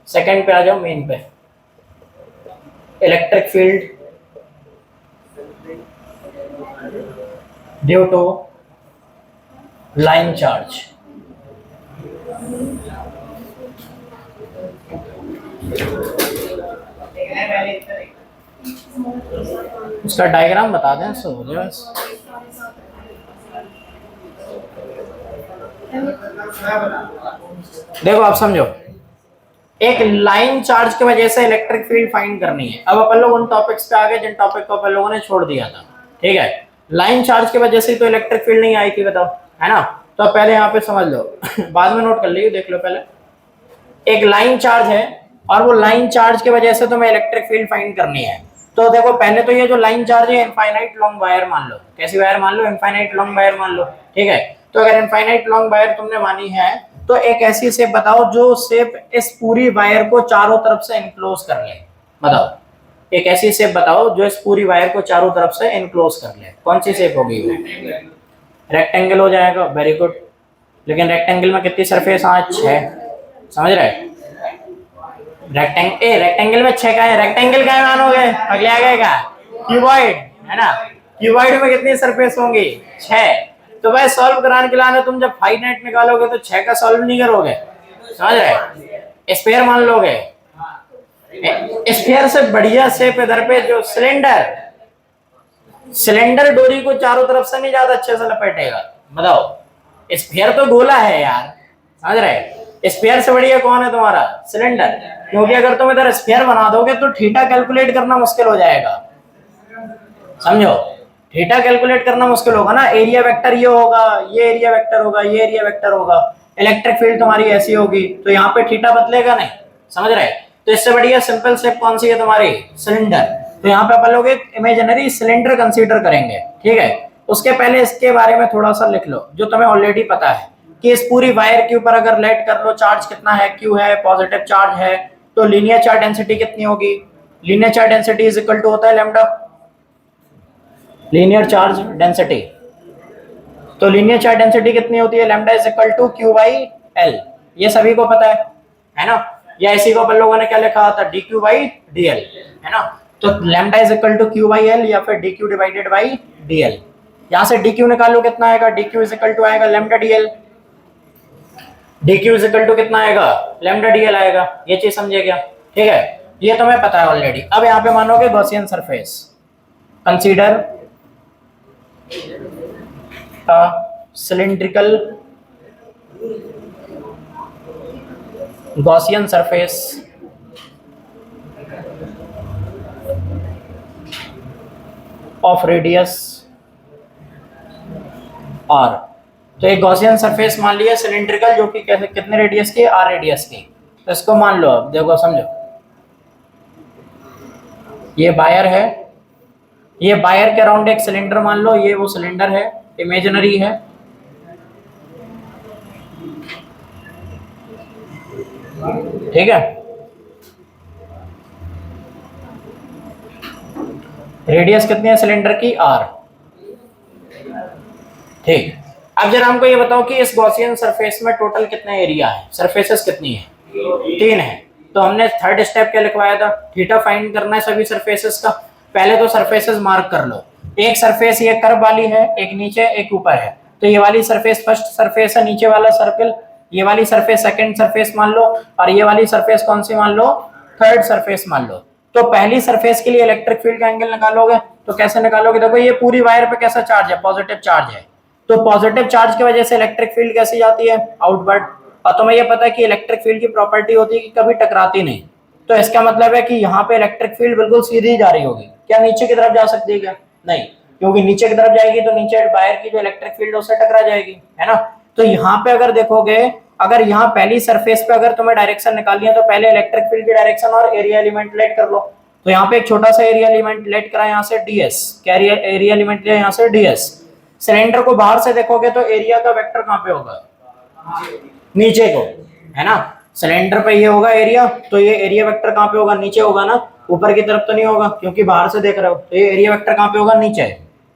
Second पे आ जाओ, main पे। Electric field due to line charge. उसका डायग्राम बता दें सो हो जाए बस। देखो आप समझो, एक लाइन चार्ज की वजह से इलेक्ट्रिक फील्ड फाइंड करनी है। अब अपन लोग उन टॉपिक्स पे आ गए जिन टॉपिक को अपन लोगों ने छोड़ दिया था। ठीक है, लाइन चार्ज की वजह से तो इलेक्ट्रिक फील्ड नहीं आई थी, बताओ, है ना। तो पहले यहाँ पे समझ लो बाद में नोट कर लीजिए, देख लो पहले। एक लाइन चार्ज है और वो लाइन चार्ज की वजह से तुम्हें इलेक्ट्रिक फील्ड फाइंड करनी है। तो देखो पहले तो ये जो लाइन चार्ज है इनफाइनाइट लॉन्ग वायर मान लो। कैसी वायर मान लो? इनफाइनाइट लॉन्ग वायर मान लो। ठीक है, तो अगर इनफाइनाइट लॉन्ग वायर तुमने मानी है तो एक ऐसी शेप बताओ जो शेप इस पूरी वायर को चारों तरफ से इनक्लोज कर ले। बताओ, एक ऐसी शेप बताओ जो इस पूरी वायर को चारों तरफ से इनक्लोज कर ले। कौन सी शेप होगी? रेक्टेंगल हो जाएगा, वेरी गुड। लेकिन रेक्टेंगल में कितनी सरफेस? हाँ, 6। समझ रहे? रेक्टेंगल में 6 का है। रेक्टेंगल का मानोगे? अगले आ गएगा क्यूबॉइड, है ना। क्यूबॉइड में कितनी सरफेस होंगी? 6। तो भाई सॉल्व कराने के लिए तुम जब फाइनाइट निकालोगे तो 6 का सॉल्व नहीं करोगे, समझ रहे? स्फीयर मान लोगे। स्फीयर से बढ़िया शेप इधर पे जो सिलेंडर डोरी को चारों तरफ से नहीं ज्यादा अच्छे से लपेटेगा। बताओ, स्फीयर तो गोला है यार, समझ रहे? स्फीयर से बढ़िया कौन है तुम्हारा? सिलेंडर। क्योंकि अगर तुम इधर स्फीयर बना दोगे तो थीटा कैलकुलेट करना मुश्किल हो जाएगा, समझो। थीटा कैलकुलेट करना मुश्किल होगा ना। एरिया वेक्टर ये होगा, ये एरिया वेक्टर होगा, ये एरिया वेक्टर होगा। इलेक्ट्रिक फील्ड तुम्हारी ऐसी होगी तो यहाँ पे थीटा बदलेगा नहीं, समझ रहे? तो इससे बढ़िया सिंपल शेप कौन सी है तुम्हारी? सिलेंडर। तो यहाँ पे अपन लोग एक इमेजिनरी सिलेंडर कंसीडर करेंगे। ठीक है, उसके पहले इसके बारे में थोड़ा सा लिख लो जो तुम्हें ऑलरेडी पता है कि इस पूरी वायर के ऊपर अगर लेट कर लो चार्ज कितना है, क्यू है, पॉजिटिव चार्ज है, तो लीनियर चार्ज डेंसिटी कितनी होगी? Linear charge density is equal to होता है लैम्डा, लीनियर चार्ज डेंसिटी। तो लीनियर चार्ज डेंसिटी कितनी होती है? Lambda is equal to Q by L. ये सभी को पता है ना। या इसी को अपन लोगों ने क्या लिखा था? D Q by D L, है ना। तो lambda is equal to Q by L या फिर D Q divided by D L. यहां से डी क्यू निकालो, कितना आएगा? D Q is equal to आएगा lambda D L. D Q is equal to कितना आएगा? लैम्डा डी एल आएगा। ये चीज समझे क्या? ठीक है, ये तुम्हें पता है ऑलरेडी। अब यहाँ पे मानोगे Gaussian surface. Consider cylindrical Gaussian surface of radius r। तो एक गॉसियन सरफेस मान लिया सिलेंड्रिकल जो कि कैसे कितने रेडियस की? r रेडियस की। तो इसको मान लो। अब देखो समझो, ये वायर है, ये वायर के अराउंड एक सिलेंडर मान लो, ये वो सिलेंडर है, इमेजिनरी है। ठीक है, रेडियस कितनी है सिलेंडर की? r। ठीक, अब जरा हमको ये बताओ कि इस गॉसियन सरफेस में टोटल कितना एरिया है? सरफेसेस कितनी है? 3 है। तो हमने थर्ड स्टेप क्या लिखवाया था? थीटा फाइंड करना है सभी सरफेसेस का। पहले तो सरफेसेस मार्क कर लो। एक सरफेस ये कर्व वाली है, एक नीचे एक ऊपर है। तो ये वाली सरफेस फर्स्ट सरफेस है, नीचे वाला सर्कल। ये वाली सरफेस सेकंड सरफेस मान लो, और ये वाली सरफेस कौन सी मान लो? थर्ड सरफेस मान लो। तो पहली सरफेस के लिए इलेक्ट्रिक फील्ड का एंगल निकालोगे तो कैसे निकालोगे? देखो ये पूरी वायर पे कैसा चार्ज है? पॉजिटिव चार्ज है। तो पॉजिटिव चार्ज की वजह से इलेक्ट्रिक फील्ड कैसी जाती है? आउटवर्ड। और तुम्हें ये पता है कि इलेक्ट्रिक फील्ड की प्रॉपर्टी होती है कि कभी टकराती नहीं। तो इसका मतलब है कि यहाँ पे इलेक्ट्रिक फील्ड बिल्कुल सीधी जा रही होगी। क्या नीचे की तरफ जा सकती है क्या? नहीं, क्योंकि नीचे की तरफ जाएगी तो नीचे वायर की जो इलेक्ट्रिक फील्ड उससे टकरा जाएगी, है ना। तो यहाँ पे अगर देखोगे, अगर यहाँ पहली सरफेस पे अगर तुम्हें डायरेक्शन निकालनी है तो पहले इलेक्ट्रिक फील्ड की डायरेक्शन और एरिया एलिमेंट लेट कर लो। तो यहाँ पे एक छोटा सा एरिया एलिमेंट लेट करा, यहाँ से ds, क्या एरिया एलिमेंट लिया यहाँ से ds। सिलेंडर को बाहर से देखोगे तो एरिया का वेक्टर कहाँ पे होगा? नीचे को, है ना। सिलेंडर पे ये होगा एरिया, तो ये एरिया वेक्टर कहाँ पे होगा? नीचे होगा ना, ऊपर की तरफ तो नहीं होगा क्योंकि बाहर से देख रहे हो। तो ये एरिया वेक्टर कहाँ पे होगा? नीचे।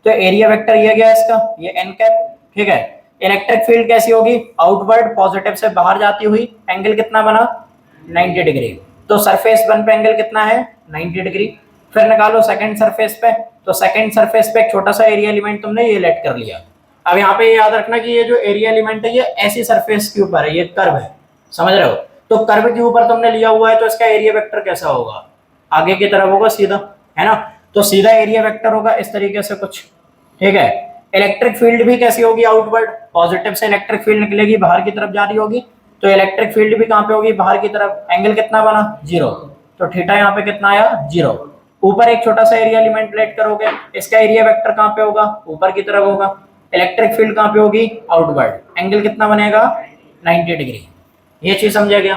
तो एरिया वेक्टर ये गया इसका, ये n कैप। ठीक है, इलेक्ट्रिक फील्ड कैसी होगी? आउटवर्ड, पॉजिटिव से बाहर जाती हुई। एंगल कितना बना? 90 डिग्री। तो सरफेस 1 पे एंगल कितना है 90 डिग्री। फिर निकालो सेकंड सरफेस पे, तो सेकंड सरफेस पे एक छोटा सा एरिया एलिमेंट तुमने ये लेट कर लिया। अब यहाँ पे याद रखना कि ये जो एरिया एलिमेंट है ये ऐसी सरफेस के ऊपर है, ये कर्व है, समझ रहे हो। तो कर्व के ऊपर तुमने लिया हुआ है तो इसका एरिया वेक्टर कैसा होगा, आगे की तरफ होगा सीधा, है ना। तो सीधा एरिया वेक्टर होगा इस तरीके से कुछ, ठीक है। इलेक्ट्रिक फील्ड भी कैसी होगी, आउटवर्ड, पॉजिटिव से इलेक्ट्रिक फील्ड निकलेगी, बाहर की तरफ जा रही होगी, तो इलेक्ट्रिक फील्ड भी कहाँ पे होगी, बाहर की तरफ। एंगल कितना बना 0, तो थीटा यहाँ पे कितना आया 0। ऊपर एक छोटा सा एरिया एलिमेंट लेट करोगे, इसका एरिया वेक्टर कहाँ पे होगा, ऊपर की तरफ होगा। इलेक्ट्रिक फील्ड कहाँ पे होगी, आउटवर्ड। एंगल कितना बनेगा 90 डिग्री। ये चीज समझा गया।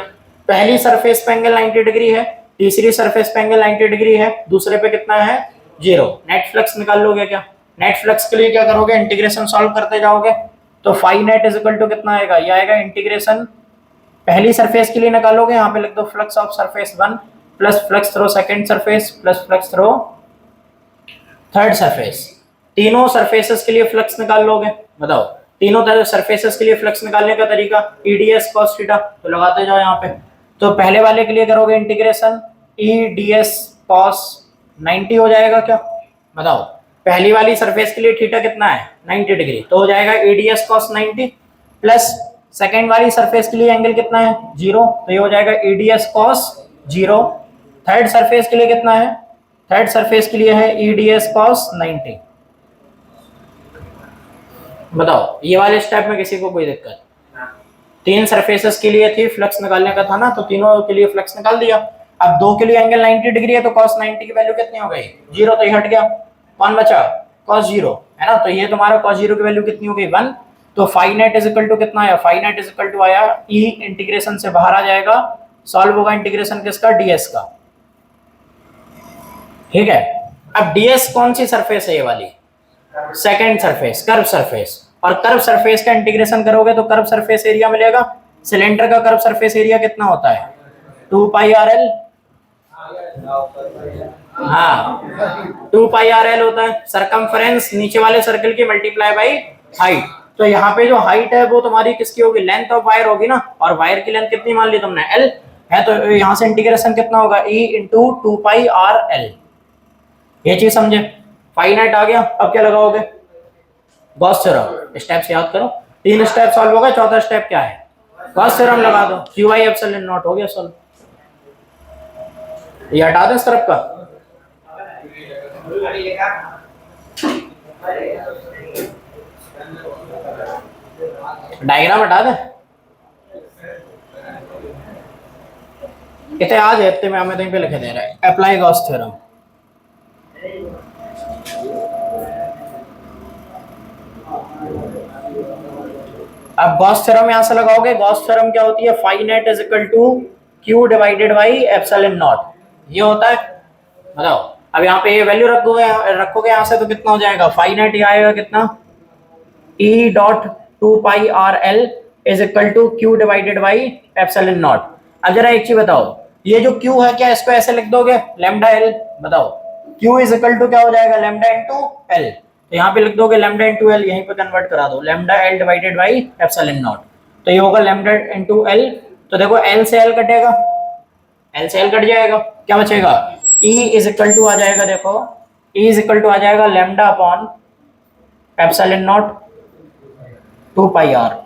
पहली सरफेस पे एंगल 90 डिग्री है, तीसरी सरफेस पे एंगल 90 डिग्री है, दूसरे पे कितना है 0। नेट फ्लक्स निकाल लोगे क्या। नेट फ्लक्स के लिए क्या करोगे, इंटीग्रेशन सॉल्व करते जाओगे। तो phi net is equal to कितना आएगा, ये आएगा इंटीग्रेशन, पहली सरफेस के लिए निकालोगे, यहाँ पे लिख दो flux of surface 1 plus flux throw second surface plus flux throw third surface. तीनों सरफेसेस के लिए फ्लक्स निकाल लोगे। बताओ तीनों सरफेसेस के लिए फ्लक्स निकालने का तरीका, ईडीएस कॉस थीटा, तो लगाते जाओ यहाँ पे। तो पहले वाले के लिए करोगे इंटीग्रेशन, ईडीएस कॉस 90 हो जाएगा क्या, बताओ। पहली वाली सरफेस के लिए थीटा कितना है 90 डिग्री, तो हो जाएगा ईडीएस कॉस 90 प्लस सेकेंड वाली सरफेस के लिए एंगल कितना है 0, तो ये हो जाएगा ईडीएस कॉस 0। थर्ड सरफेस के लिए कितना है, थर्ड सरफेस के लिए है ईडीएस कॉस 90। बताओ ये वाले स्टेप में किसी को कोई दिक्कत, तीन सरफेसेस के लिए थी फ्लक्स निकालने का था ना, तो तीनों के लिए फ्लक्स निकाल दिया। अब दो के लिए एंगल 90 डिग्री है, तो cos 90 की वैल्यू कितनी हो गई 0, तो ये हट गया, कौन बचा cos 0, है ना। तो ये तुम्हारा cos 0 की वैल्यू कितनी हो गई 1। तो phi net is equal to कितना आया, phi net is equal to आया e इंटीग्रेशन से बाहर आ जाएगा, सॉल्व होगा इंटीग्रेशन किसका, ds का, ठीक है। अब ds कौन सी सरफेस है, ये वाली सेकेंड सरफेस, कर्व सरफेस। और कर्व सरफेस का इंटीग्रेशन करोगे तो कर्व सरफेस एरिया मिलेगा। सिलेंडर का कर्व सरफेस एरिया कितना होता है 2 पाई आर एल, हाँ 2 पाई आर एल होता है। सरकमफ्रेंस नीचे वाले सर्कल की मल्टीप्लाई बाई हाइट। तो यहाँ पे जो हाइट है वो तुम्हारी किसकी होगी, लेंथ ऑफ वायर होगी ना, और वायर की लेंथ कितनी मान ली तुमने एल है, तो यहाँ से इंटीग्रेशन कितना होगा e into 2 pi R L. ये चीज समझे, फाई नेट आ गया। अब क्या लगाओगे, गॉस थ्योरम। स्टेप्स याद करो, 3 स्टेप सॉल्व हो गए, चौथा स्टेप क्या है, गॉस थ्योरम लगा दो, क्यू आई एप्सिलॉन नॉट हो गया सॉल्व। ये हटा दो इस तरफ का, डायग्राम हटा दे, इतने आज इतने में हमें पे लिखे दे रहा है अप्लाई गॉस थ्योरम। अब गॉस थ्योरम यहां से लगाओगे। गॉस थ्योरम क्या होती है, phi net is equal to Q divided by epsilon naught, ये होता है। बताओ अब यहाँ पे ये वैल्यू रखोगे यहाँ से, तो कितना हो जाएगा, फाई नेट ये आएगा कितना, E dot 2 pi R L is equal to Q divided by epsilon naught. अब जरा एक चीज बताओ, ये जो क्यू है क्या इसको ऐसे लिख दोगे लैम्डा एल, बताओ क्यू इज इक्वल टू क्या हो जाएगा लैम्डा इंटू एल, तो यहाँ पे लिख दोगे लैम्डा इंटू एल, यहीं पे कन्वर्ट करा दो, lambda L divided by epsilon not, तो ये होगा लैम्डा इंटू एल। तो देखो एल से एल कटेगा, एल से एल कट जाएगा, क्या बचेगा E इज इक्वल टू आ जाएगा, देखो E इज इक्वल टू आ जाएगा lambda upon epsilon naught 2 pi R.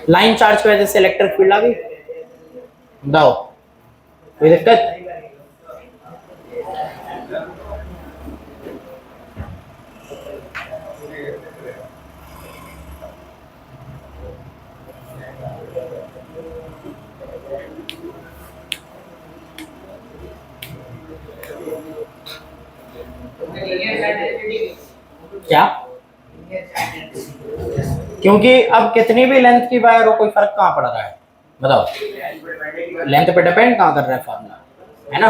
Line charge की वजह से इलेक्ट्रिक फील्ड आ गई, बताओ कोई दिक्कत, क्या, क्योंकि अब कितनी भी लेंथ की वायर हो कोई फर्क कहाँ पड़ रहा है, बताओ लेंथ पे डिपेंड कहाँ कर रहा है फॉर्मूला, है ना।